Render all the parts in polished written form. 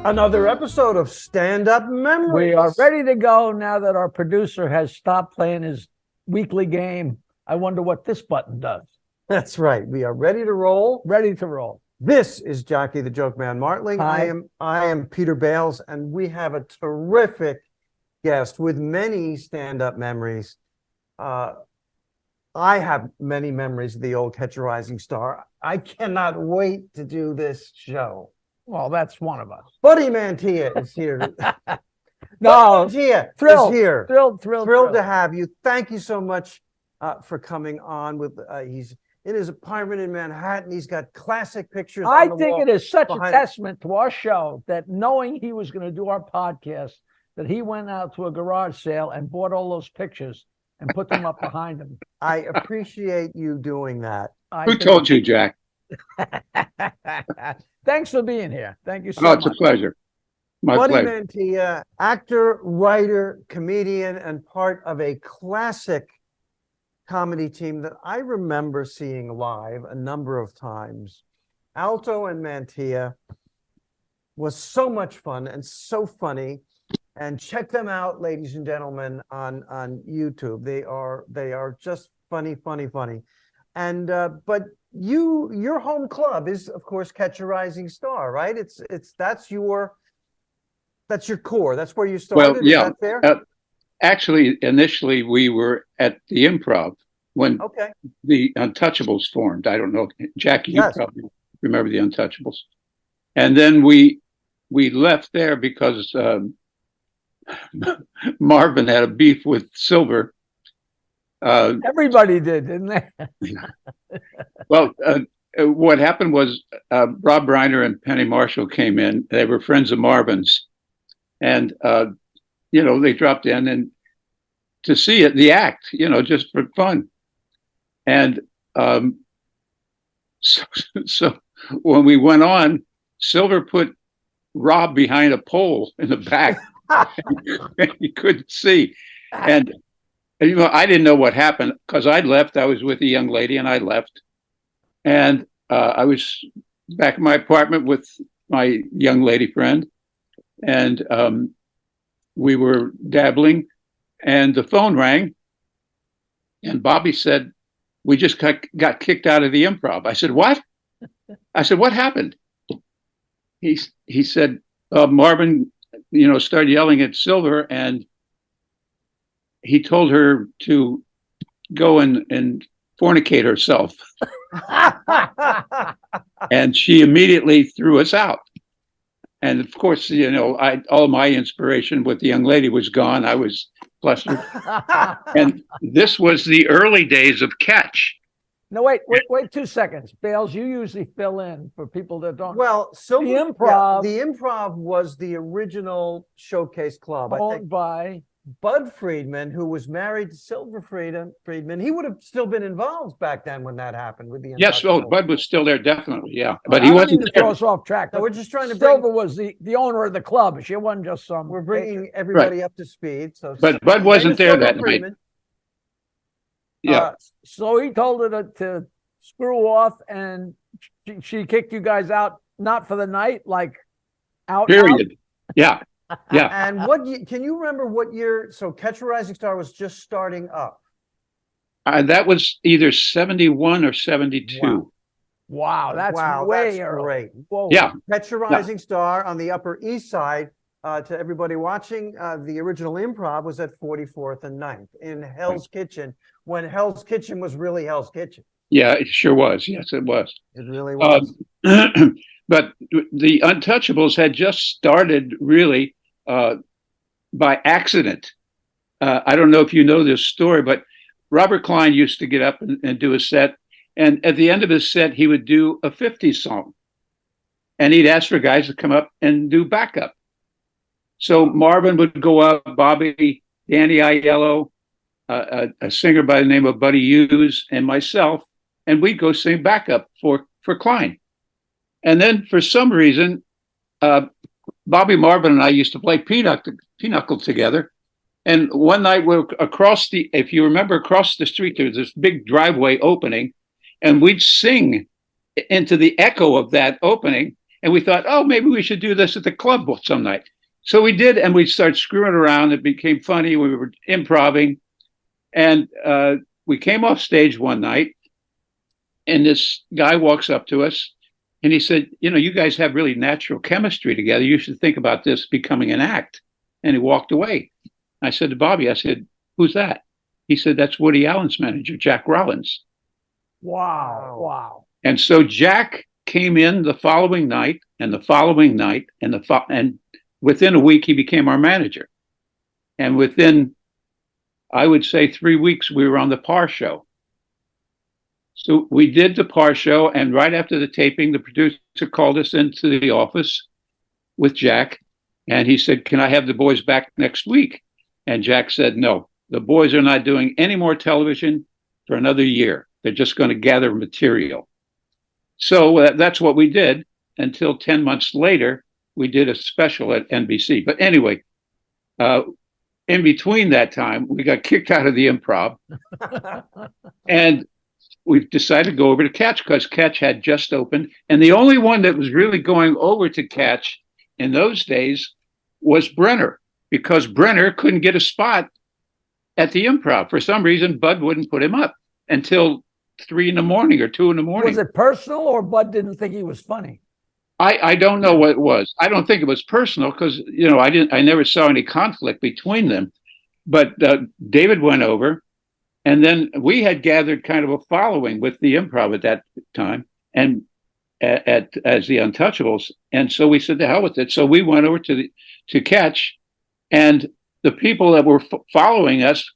Another episode of Stand Up Memories. We are ready to go now that our producer has stopped playing his weekly game. I wonder what this button does. That's right. We are ready to roll. Ready to roll. This is Jockey the Joke Man Martling. Hi. I am Peter Bales, and we have a terrific guest with many stand-up memories. I have many memories of the old Catch a Rising Star. I cannot wait to do this show. Well, that's one of us. Buddy Mantia is here. No, Mantia thrilled, is here. Thrilled to have you. Thank you so much for coming on. He's in his apartment in Manhattan. He's got classic pictures. I think it is such a behind testament to our show that knowing he was going to do our podcast, that he went out to a garage sale and bought all those pictures and put them up behind him. I appreciate you doing that. Who told you, Jack? Thanks for being here. Thank you so much. It's a pleasure. My Buddy pleasure. Mantia, actor, writer, comedian, and part of a classic comedy team that I remember seeing live a number of times. Alto and Mantia was so much fun and so funny. And check them out, ladies and gentlemen, on YouTube. They are just funny. And but your home club is, of course, Catch a Rising Star, right? That's your core. That's where you started. Well, yeah. Is that fair? Actually, initially we were at the Improv when the Untouchables formed. I don't know, Jackie, you probably remember the Untouchables. And then we left there because Marvin had a beef with Silver. Everybody did, didn't they? Well, what happened was Rob Reiner and Penny Marshall came in. They were friends of Marvin's, and they dropped in and to see it, the act, just for fun. And so when we went on, Silver put Rob behind a pole in the back. You couldn't see, and I didn't know what happened because I'd left. I was with a young lady, and I left, and I was back in my apartment with my young lady friend, and we were dabbling, and the phone rang, and Bobby said, "We just got kicked out of the Improv." I said, "What?" I said, "What happened?" He said, "Marvin, started yelling at Silver, and he told her to go and fornicate herself." And she immediately threw us out. And of course, all my inspiration with the young lady was gone. I was flustered. And this was the early days of Catch. No, wait 2 seconds. Bales, you usually fill in for people that don't. Well, the Improv. The Improv was the original showcase club. Owned by Bud Friedman, who was married to Silver Friedman. He would have still been involved back then when that happened with the Yes, Bud was still there, definitely, yeah. But he wasn't to throw us off track. No, we're just trying to Silver was the owner of the club. She wasn't just some. We're bringing everybody up to speed. So, but Bud wasn't there that night. Yeah. So he told her to screw off, and she kicked you guys out, not for the night, like out. Period. Yeah. Yeah. And can you remember what year? So Catch a Rising Star was just starting up. That was either 71 or 72. Wow, that's way early. Great. Whoa. Yeah. Catch a Rising Star on the Upper East Side. To everybody watching, the original Improv was at 44th and 9th in Hell's Kitchen, when Hell's Kitchen was really Hell's Kitchen. Yeah, it sure was. Yes, it was. It really was. But the Untouchables had just started really by accident. I don't know if you know this story, but Robert Klein used to get up and do a set. And at the end of his set, he would do a 50s song. And he'd ask for guys to come up and do backup. So Marvin would go up, Bobby, Danny Aiello, a singer by the name of Buddy Hughes, and myself, and we'd go sing backup for Klein. And then for some reason, Bobby Marvin and I used to play pinochle together. And one night we're if you remember, across the street, there's this big driveway opening, and we'd sing into the echo of that opening. And we thought, oh, maybe we should do this at the club some night. So we did, and we started screwing around. It became funny. We were improvising. And we came off stage one night, and this guy walks up to us, and he said, you guys have really natural chemistry together. You should think about this becoming an act. And he walked away. I said to Bobby, I said, who's that? He said, that's Woody Allen's manager, Jack Rollins. Wow. And so Jack came in the following night, and the following night, and within a week, he became our manager. And within, I would say, 3 weeks, we were on the Parr Show. So we did the Parr Show, and right after the taping, the producer called us into the office with Jack, and he said, can I have the boys back next week? And Jack said, no, the boys are not doing any more television for another year. They're just going to gather material. So that's what we did until 10 months later, we did a special at NBC. But anyway, in between that time, we got kicked out of the Improv. And we decided to go over to Catch because Catch had just opened. And the only one that was really going over to Catch in those days was Brenner, because Brenner couldn't get a spot at the Improv. For some reason, Bud wouldn't put him up until 3 in the morning or 2 in the morning. Was it personal, or Bud didn't think he was funny? I don't know what it was. I don't think it was personal because, I never saw any conflict between them. But David went over, and then we had gathered kind of a following with the Improv at that time, and as the Untouchables. And so we said, the hell with it. So we went over to Catch, and the people that were following us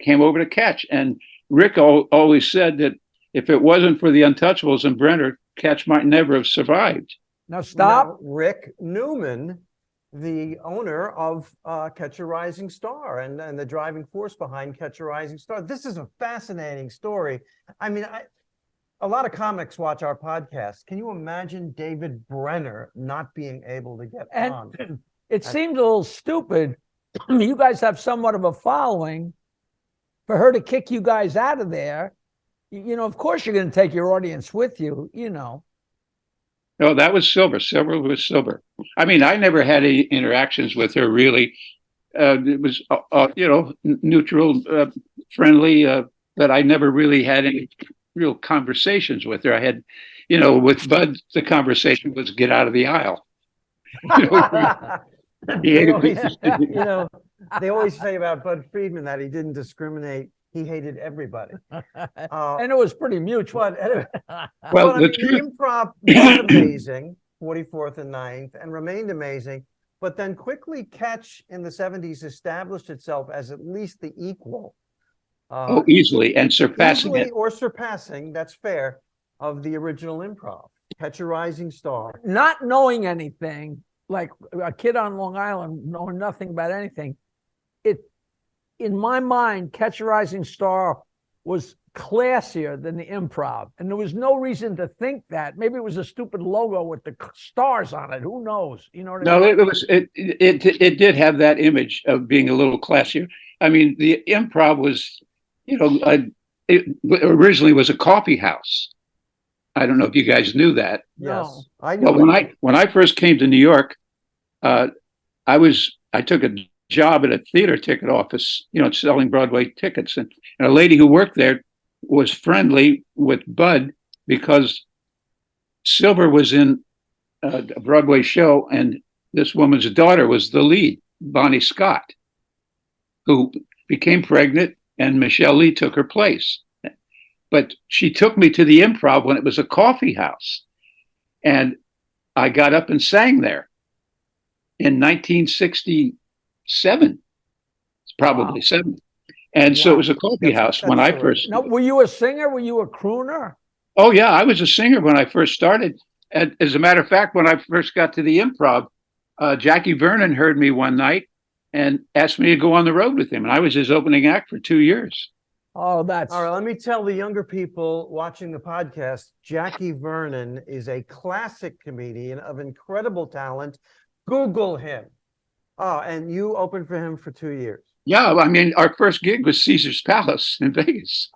came over to Catch. And Rick always said that if it wasn't for the Untouchables and Brenner, Catch might never have survived. Now stop. Now, Rick Newman, the owner of Catch a Rising Star and the driving force behind Catch a Rising Star. This is a fascinating story. I mean, a lot of comics watch our podcast. Can you imagine David Brenner not being able to get on? It seems a little stupid. You guys have somewhat of a following. For her to kick you guys out of there, of course you're going to take your audience with you, No, that was Silver. Silver was Silver. I mean, I never had any interactions with her, really. It was, neutral, friendly, but I never really had any real conversations with her. I had, with Bud, the conversation was get out of the aisle. They always say about Bud Friedman that he didn't discriminate. He hated everybody. And it was pretty mutual. The Improv was amazing, 44th and 9th, and remained amazing. But then quickly Catch in the 70s established itself as at least the equal. Easily and surpassing it. Or surpassing, that's fair, of the original Improv. Catch a Rising Star. Not knowing anything, like a kid on Long Island, knowing nothing about anything, in my mind, Catch a Rising Star was classier than the Improv. And there was no reason to think that. Maybe it was a stupid logo with the stars on it. Who knows? You know what I mean? No, it did have that image of being a little classier. I mean, the Improv was, it originally was a coffee house. I don't know if you guys knew that. Yes, No. I know. Well, when I first came to New York, I took a job at a theater ticket office, selling Broadway tickets, and a lady who worked there was friendly with Bud because Silver was in a Broadway show, and this woman's daughter was the lead, Bonnie Scott, who became pregnant, and Michelle Lee took her place. But she took me to the Improv when it was a coffee house, and I got up and sang there in 1967. It's probably 7. And so it was a coffee house when I first. No, were you a singer? Were you a crooner? Oh, yeah, I was a singer when I first started. And as a matter of fact, when I first got to the Improv, Jackie Vernon heard me one night and asked me to go on the road with him. And I was his opening act for 2 years. Oh, that's all right. Let me tell the younger people watching the podcast, Jackie Vernon is a classic comedian of incredible talent. Google him. Oh, and you opened for him for 2 years. Yeah, I mean, our first gig was Caesar's Palace in Vegas.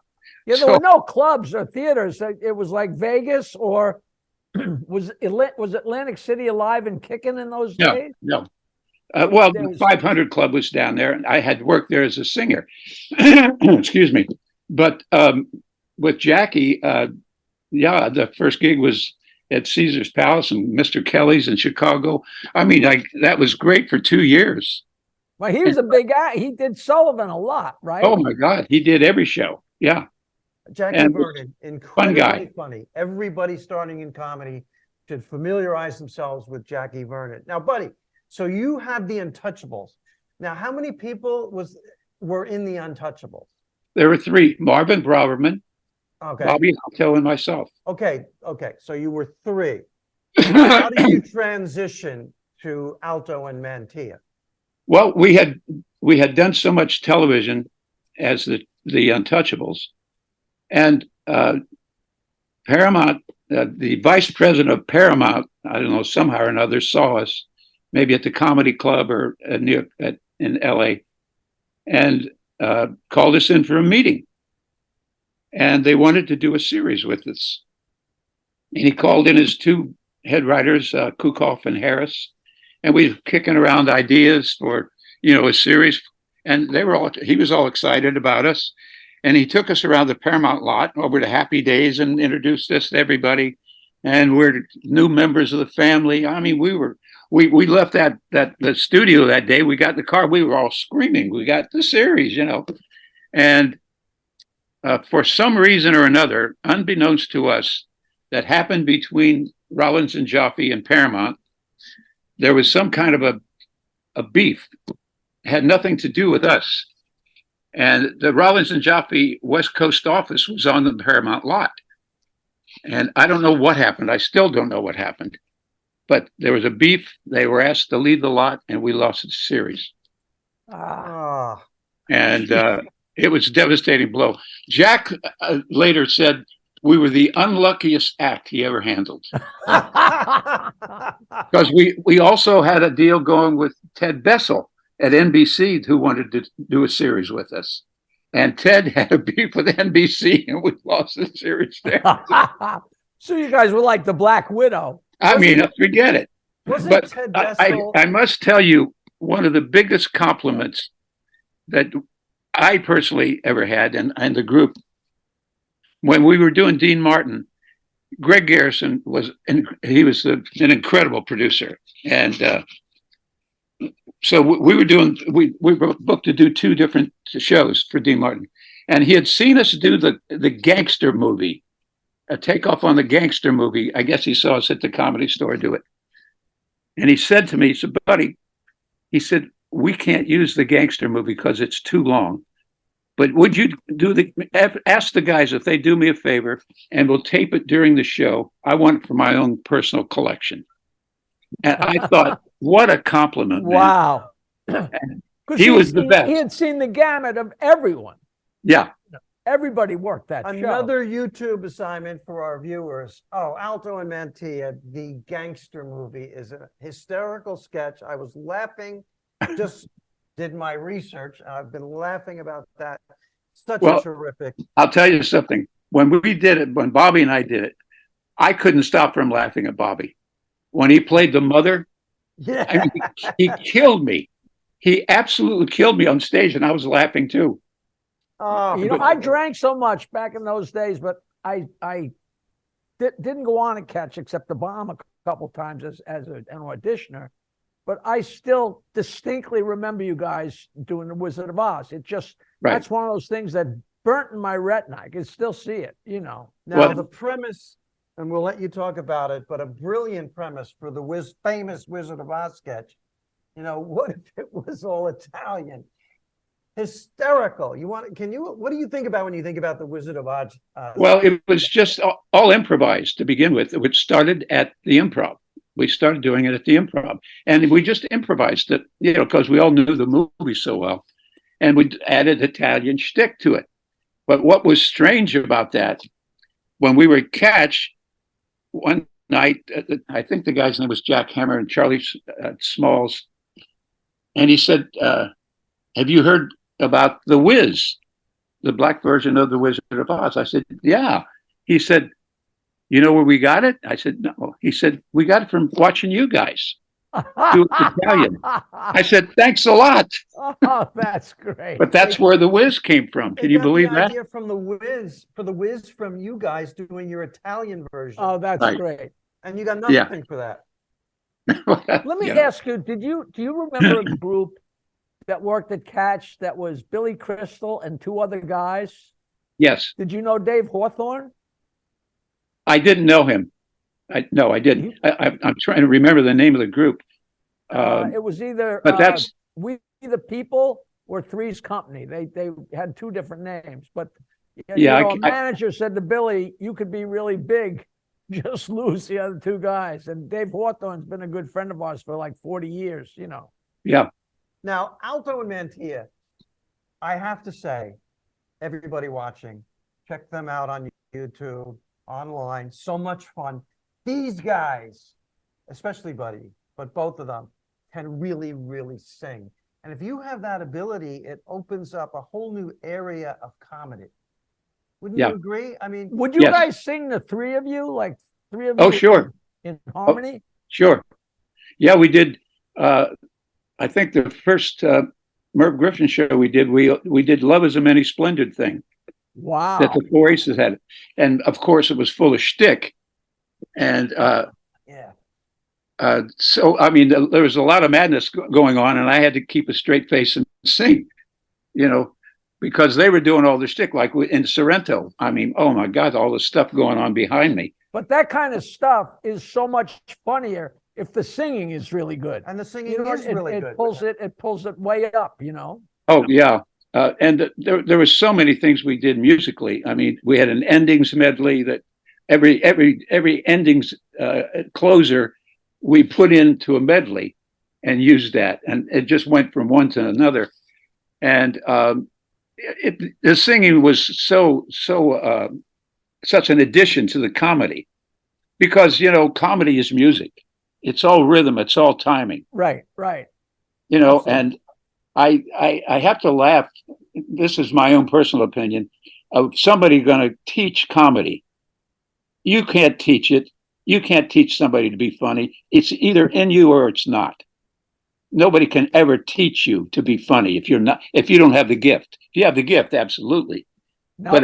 Yeah, there were no clubs or theaters. It was like Vegas or Was Atlantic City alive and kicking in those No, days? no. Well, There the was- 500 Club was down there, and I had worked there as a singer. Excuse me. But with Jackie, yeah, the first gig was at Caesar's Palace and Mr. Kelly's in Chicago. I mean, that was great for 2 years. Well, he was a big guy. He did Sullivan a lot, right? Oh my God, he did every show. Yeah, Jackie And Vernon, guy. incredibly funny. Everybody starting in comedy should familiarize themselves with Jackie Vernon. Now, Buddy, so you have the Untouchables. Now, how many people were in the Untouchables? there were 3: Marvin Braverman, Okay. Bobby Alto, and myself. Okay. So you were 3. How did you transition to Alto and Mantia? Well, we had done so much television as the Untouchables, and Paramount, the vice president of Paramount, I don't know, somehow or another saw us, maybe at the Comedy Club or in L.A., and called us in for a meeting. And they wanted to do a series with us. And he called in his 2 head writers, Kukoff and Harris, and we were kicking around ideas for, a series. And he was all excited about us. And he took us around the Paramount lot over to Happy Days and introduced us to everybody. And we're new members of the family. I mean, we left the studio that day. We got in the car. We were all screaming. We got the series, And for some reason or another, unbeknownst to us, that happened between Rollins and Jaffe and Paramount, there was some kind of a beef. It had nothing to do with us. And the Rollins and Jaffe West Coast office was on the Paramount lot. And I don't know what happened. I still don't know what happened. But there was a beef. They were asked to leave the lot, and we lost the series. Ah. And it was a devastating blow. Jack later said we were the unluckiest act he ever handled. Because we also had a deal going with Ted Bessel at NBC, who wanted to do a series with us. And Ted had a beef with NBC, and we lost the series there. So you guys were like the Black Widow. I mean, forget it. Wasn't But Ted Bessel? I must tell you, one of the biggest compliments that I personally ever had, and the group, when we were doing Dean Martin, Greg Garrison was an incredible producer. And so we were booked to do 2 different shows for Dean Martin. And he had seen us do the gangster movie, a takeoff on the gangster movie. I guess he saw us at the Comedy Store do it. And he said to me, he said, Buddy, he said, we can't use the gangster movie because it's too long. But would you ask the guys if they do me a favor, and we'll tape it during the show. I want it for my own personal collection. And I thought, what a compliment, man. Wow. He was the best. He had seen the gamut of everyone. Yeah. Everybody worked that show. Another YouTube assignment for our viewers. Oh, Alto and Mantia, the gangster movie, is a hysterical sketch. I was laughing, just did my research. I've been laughing about that. Such a terrific. I'll tell you something. When we did it, when Bobby and I did it, I couldn't stop from laughing at Bobby. When he played the mother, Yeah. I mean, he killed me. He absolutely killed me on stage, and I was laughing too. Oh, I drank so much back in those days, but I didn't go on and catch except the bomb a couple times as an auditioner. But I still distinctly remember you guys doing The Wizard of Oz. It just, that's one of those things that burnt in my retina. I can still see it, Now, the premise, and we'll let you talk about it, but a brilliant premise for the famous Wizard of Oz sketch. What if it was all Italian? Hysterical. What do you think about when you think about the Wizard of Oz? Well, it was just all improvised to begin with, which started at the Improv. We started doing it at the Improv, and we just improvised it, because we all knew the movie so well, and we added Italian shtick to it. But what was strange about that, when we were at Catch one night, I think the guy's name was Jack Hammer and Charlie Smalls, and he said, have you heard about The Wiz, the black version of The Wizard of Oz? I said, yeah. He said, you know where we got it? I said, no. He said, we got it from watching you guys do Italian. I said, thanks a lot. Oh, that's great. But that's where the whiz came from. They Can you got believe the that? idea from the whiz from you guys doing your Italian version. Oh, that's Right. great. And you got Yeah. nothing for that. Let me ask you, do you remember a group that worked at Catch that was Billy Crystal and two other guys? Yes, Did you know Dave Hawthorne? I didn't know him. No, I didn't. I'm trying to remember the name of the group. It was either But that's We the People or Three's Company. They had two different names, but Yeah, a manager said to Billy, "You could be really big, just lose the other two guys." And Dave Hawthorne's been a good friend of ours for like 40 years. yeah. Now, Alto and Mantia, I have to say, everybody watching, check them out on YouTube, online. So much fun. These guys, especially Buddy, but both of them, can really, really sing. And if you have that ability, it opens up a whole new area of comedy. Wouldn't you agree? I mean, would you guys sing, the three of you, like three of you? Oh, sure. In harmony? Sure. Yeah, we did. I think the first Merv Griffin show we did "Love Is a Many Splendid Thing" Wow. that the Four Aces had, and of course it was full of shtick. And so I mean, there was a lot of madness going on, and I had to keep a straight face and sing, because they were doing all the shtick, like in Sorrento. I mean, oh my God, all the stuff going on behind me. But that kind of stuff is so much funnier if the singing is really good. And the singing is really good. It pulls it way up, Oh yeah. And there were so many things we did musically. I mean, we had an endings medley that every endings closer we put into a medley and used that, and it just went from one to another. And the singing was such an addition to the comedy, because comedy is music. It's all rhythm. It's all timing. Right. Absolutely. And I have to laugh. This is my own personal opinion of somebody going to teach comedy. You can't teach it. You can't teach somebody to be funny. It's either in you or it's not. Nobody can ever teach you to be funny if you don't have the gift. If you have the gift, absolutely. Now,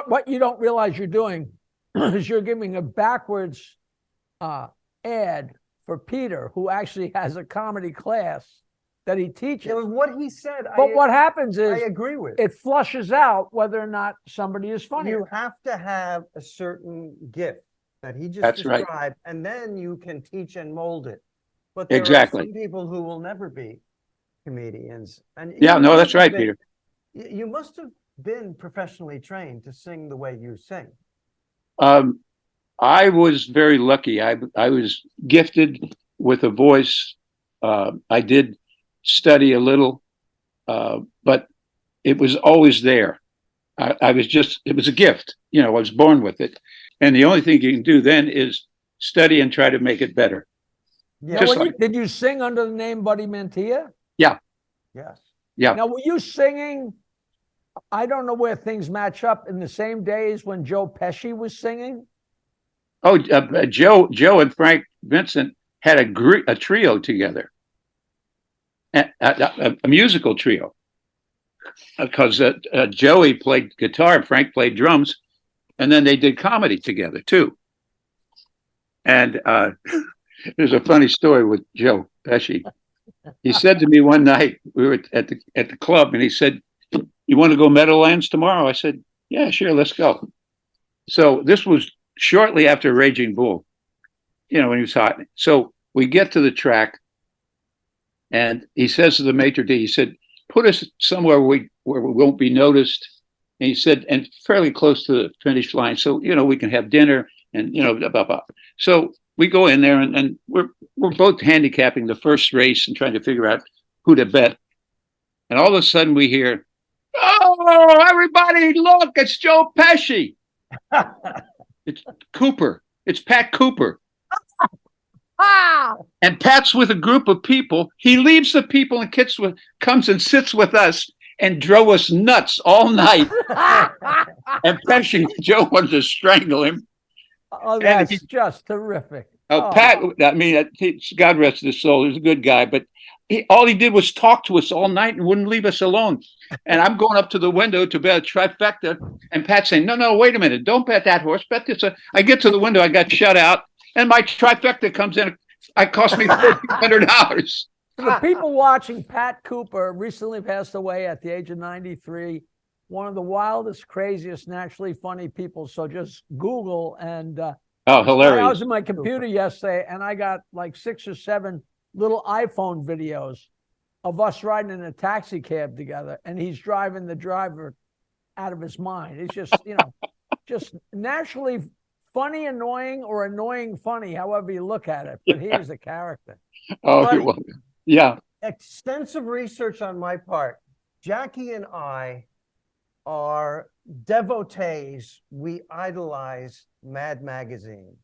what you don't realize you're doing is you're giving a backwards ad for Peter, who actually has a comedy class that he teaches. It was what he said. But what happens is, I agree with it flushes out whether or not somebody is funny. You have to have a certain gift that he just That's described, right. and then you can teach and mold it. But there Exactly. are some people who will never be comedians. And that's right, Peter. You must have been professionally trained to sing the way you sing. I was very lucky. I was gifted with a voice. I did study a little, but it was always there. It was a gift. I was born with it. And the only thing you can do then is study and try to make it better. Yeah. Did you sing under the name Buddy Mantia? Yeah. Yes. Yeah. Now, were you singing? I don't know where things match up in the same days when Joe Pesci was singing. Oh, Joe and Frank Vincent had a trio together, a musical trio, because Joey played guitar and Frank played drums, and then they did comedy together too. And there's a funny story with Joe Pesci. He said to me one night, we were at the club, and he said, "You want to go Meadowlands tomorrow?" I said, "Yeah, sure, let's go." So this was shortly after Raging Bull, when he was hot. So we get to the track, and he says to the maitre d', he said, "Put us somewhere where we won't be noticed." And he said, and fairly close to the finish line, so we can have dinner and blah, blah, blah. So we go in there, and we're both handicapping the first race and trying to figure out who to bet. And all of a sudden we hear, "Oh, everybody, look, it's Joe Pesci." It's Cooper. It's Pat Cooper. And Pat's with a group of people. He leaves the people and comes and sits with us and drove us nuts all night. And Pesci, Joe wanted to strangle him. Oh, And that's just terrific. Oh, Oh, Pat, I mean, God rest his soul, he was a good guy, but all he did was talk to us all night and wouldn't leave us alone. And I'm going up to the window to bet a trifecta, and Pat's saying, no, wait a minute, don't bet that horse, bet this. I get to the window, I got shut out, and my trifecta comes in. It cost me $1,400. for the people watching, Pat Cooper recently passed away at the age of 93. One of the wildest, craziest, naturally funny people. So just Google and Oh, I hilarious. was in my computer yesterday and I got like 6 or 7 little iPhone videos of us riding in a taxi cab together, and he's driving the driver out of his mind. It's just, just naturally funny, annoying, or annoying funny, however you look at it. But he was a character. Oh, Buddy, you're welcome. Yeah. extensive research on my part. Jackie and I are devotees. We idolize Mad Magazine.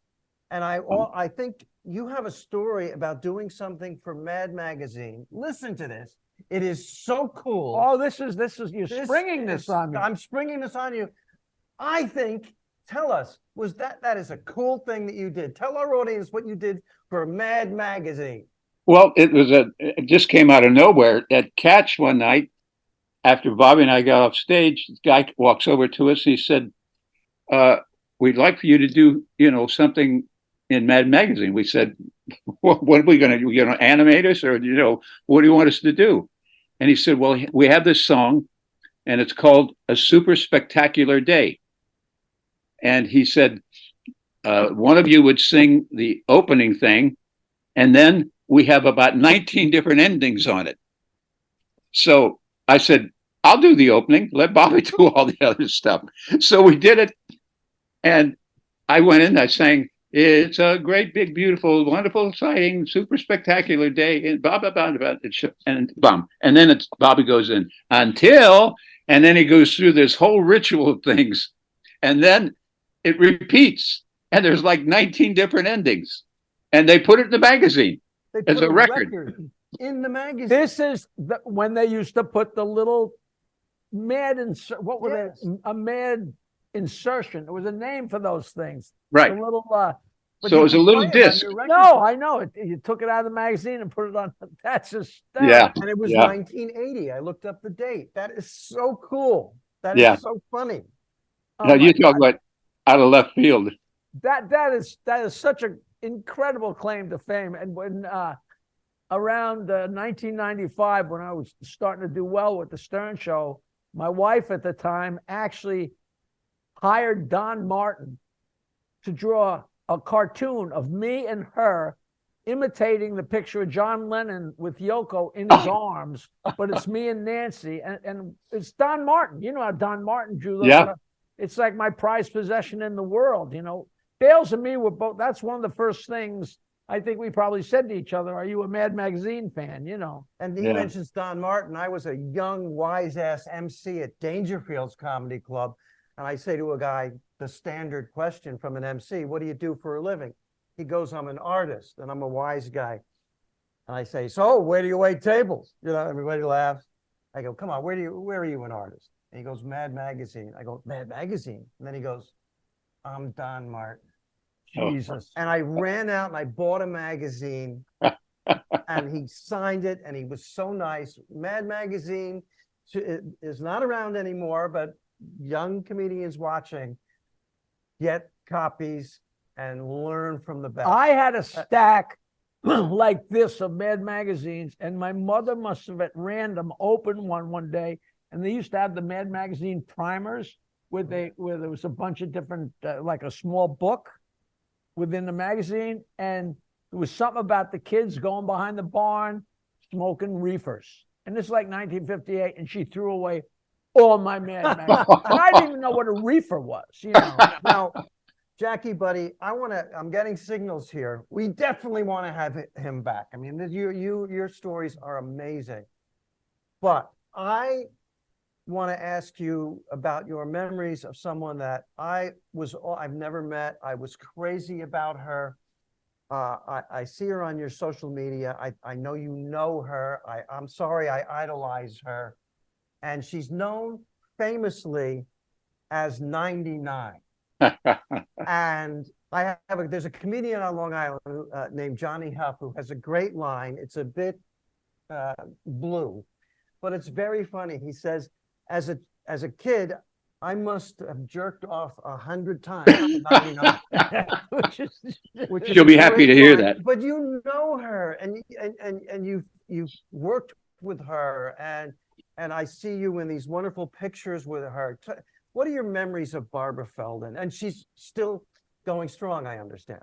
And I think you have a story about doing something for Mad Magazine. Listen to this. It is so cool. Oh, this is you're springing this on me. I'm springing this on you. I think, tell us, that is a cool thing that you did. Tell our audience what you did for Mad Magazine. Well, it just came out of nowhere. At Catch one night, after Bobby and I got off stage, the guy walks over to us and he said, we'd like for you to do, something in Mad Magazine. We said, what are we going to do? You going to animate us, or, what do you want us to do? And he said, well, we have this song and it's called A Super Spectacular Day. And he said, one of you would sing the opening thing, and then we have about 19 different endings on it. So I said, I'll do the opening. Let Bobby do all the other stuff. So we did it. And I went in, I sang, it's a great, big, beautiful, wonderful, exciting, super spectacular day. And blah, blah, blah, blah, and bum. And then Bobby goes in until, and then he goes through this whole ritual of things. And then it repeats. And there's like 19 different endings. And they put it in the magazine as a record. In the magazine. This is when they used to put the little mad what were Yes. they? A mad insertion. There was a name for those things. Right. The little So it was a little disc. no, I know it. You took it out of the magazine and put it on. That's just Yeah. And it was Yeah. 1980. I looked up the date. That is so cool. That Yeah. is so funny. Oh Now my you talk God. about out of left field. That is such an incredible claim to fame. And when around 1995, when I was starting to do well with the Stern Show, my wife at the time actually hired Don Martin to draw a cartoon of me and her imitating the picture of John Lennon with Yoko in his arms, but it's me and Nancy, and it's Don Martin. You know how Don Martin drew those. Yeah. It's like my prized possession in the world. Dales and me were both. That's one of the first things I think we probably said to each other. Are you a Mad Magazine fan? And he mentions Don Martin. I was a young, wise-ass MC at Dangerfield's Comedy Club. And I say to a guy, the standard question from an MC, what do you do for a living? He goes, I'm an artist, and I'm a wise guy. And I say, so where do you wait tables? Everybody laughs. I go, come on, where are you an artist? And he goes, Mad Magazine. I go, Mad Magazine? And then he goes, I'm Don Martin. Jesus. And I ran out and I bought a magazine and he signed it and he was so nice. Mad Magazine is not around anymore, but young comedians watching, get copies and learn from the best. I had a stack like this of Mad Magazines, and my mother must have at random opened one day, and they used to have the Mad Magazine primers where there was a bunch of different, like a small book within the magazine, and there was something about the kids going behind the barn smoking reefers. And this is like 1958, and she threw away all my Mad Magazines. And I didn't even know what a reefer was, Now, Jackie, buddy, I'm getting signals here. We definitely want to have him back. I mean, your stories are amazing. But I want to ask you about your memories of someone that I've never met. I was crazy about her. I see her on your social media. I know you know her. I'm sorry, I idolize her. And she's known famously as 99. And there's a comedian on Long Island named Johnny Huff who has a great line. It's a bit blue, but it's very funny. He says, as a kid, I must have jerked off 100 times. Which She'll is be a happy great to hear line. that. But you know her, and you've worked with her, and I see you in these wonderful pictures with her. What are your memories of Barbara Feldon? And she's still going strong, I understand.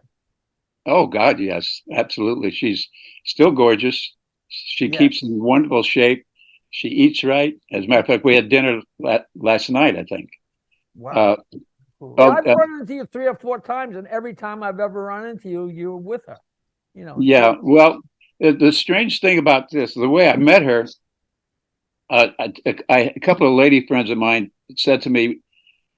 Oh God, yes, absolutely. She's still gorgeous. She keeps in wonderful shape. She eats right. As a matter of fact, we had dinner last night, I think. Wow. Cool. I've run into you 3 or 4 times, and every time I've ever run into you, you're with her. You know. Yeah. Well, the strange thing about this, the way I met her, a couple of lady friends of mine said to me,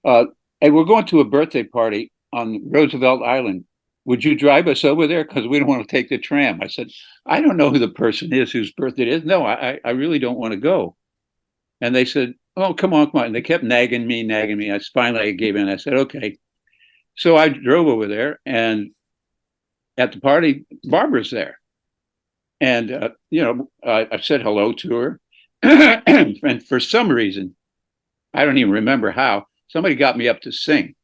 "Hey, we're going to a birthday party on Roosevelt Island. Would you drive us over there? Because we don't want to take the tram." I said, "I don't know who the person is whose birthday it is. No, I really don't want to go." And they said, "Oh, come on, come on." And they kept nagging me. Finally, I gave in. I said, "Okay." So I drove over there, and at the party, Barbara's there. And, I said hello to her. And for some reason, I don't even remember how, somebody got me up to sing.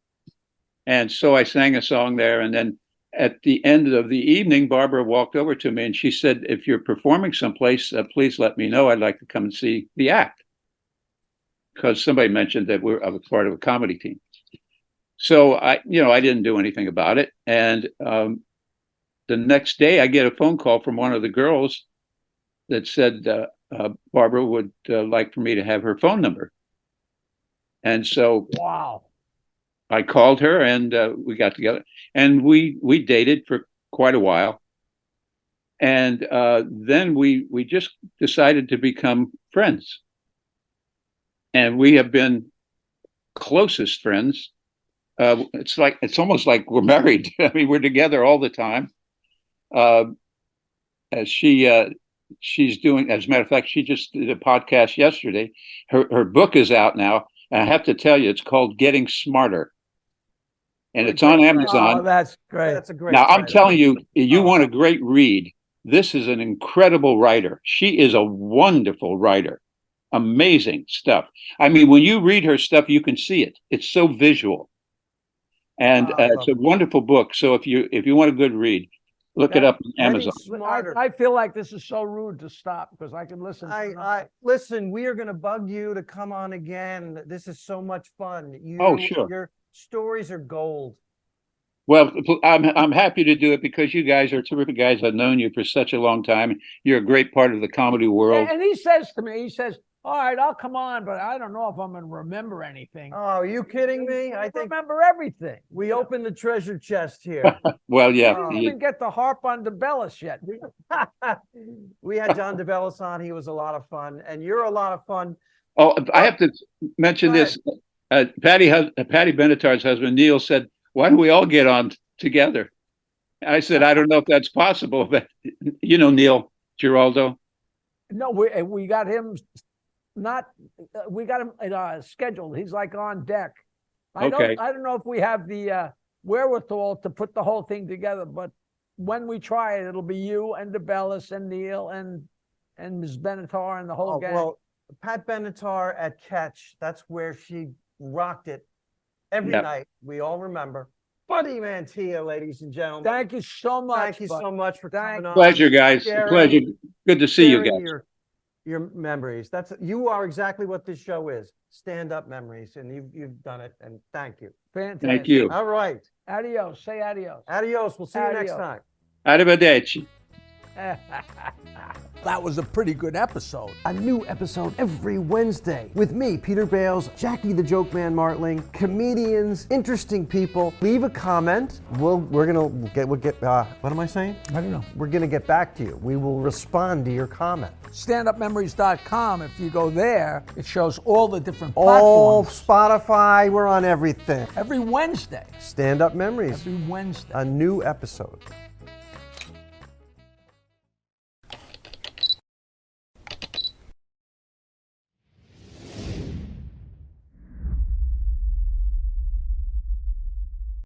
And so I sang a song there. And then at the end of the evening, Barbara walked over to me and she said, "If you're performing someplace, please let me know. I'd like to come and see the act." Because somebody mentioned that I was part of a comedy team. So I didn't do anything about it. And the next day I get a phone call from one of the girls that said, Barbara would like for me to have her phone number. And so wow. I called her and we got together and we dated for quite a while. And then we just decided to become friends. And we have been closest friends. It's almost like we're married. I mean, we're together all the time. As she's doing, as a matter of fact, she just did a podcast yesterday. Her book is out now. And I have to tell you, it's called Getting Smarter. And it's on Amazon. Oh, that's great. That's a great. Now, I'm telling you, you want a great read. This is an incredible writer. She is a wonderful writer. Amazing stuff. I mean, when you read her stuff, you can see it. It's so visual. And it's a wonderful book. So if you want a good read, look it up on Amazon. I feel like this is so rude to stop because I can listen. Listen, we are going to bug you to come on again. This is so much fun. Sure. Your stories are gold. Well, I'm happy to do it because you guys are terrific guys. I've known you for such a long time. You're a great part of the comedy world. And he says to me, "All right, I'll come on, but I don't know if I'm going to remember anything." Oh, are you kidding me? I think remember everything. We opened the treasure chest here. Well, yeah. We didn't even get the harp on DeBellis yet. We had John DeBellis on. He was a lot of fun, and you're a lot of fun. Oh, I have to mention this. Patty Benatar's husband, Neil, said, "Why don't we all get on together?" I said, "I don't know if that's possible, but Neil Giraldo." No, we got him. We got him scheduled. He's like on deck. I don't know if we have the wherewithal to put the whole thing together, but when we try it, it'll be you and DeBellis and Neil and Ms. Benatar and the whole gang. Well, Pat Benatar at Catch, that's where she rocked it every night. We all remember. Buddy Mantia, ladies and gentlemen. Thank you so much. Thank you so much for coming on. Pleasure, guys. Pleasure. Good to see you guys. Your memories. You are exactly what this show is. Stand-up memories, and you've done it. And thank you. Fantastic. Thank you. All right. Adios. Say adios. Adios. We'll see you next time. Arrivederci. That was a pretty good episode. A new episode every Wednesday with me, Peter Bales, Jackie the Joke Man Martling, comedians, interesting people. Leave a comment. We'll get. What am I saying? I don't know. We're gonna get back to you. We will respond to your comment. Standupmemories.com. If you go there, it shows all the different all platforms. Spotify. We're on everything. Every Wednesday. Stand Up Memories. Every Wednesday. A new episode.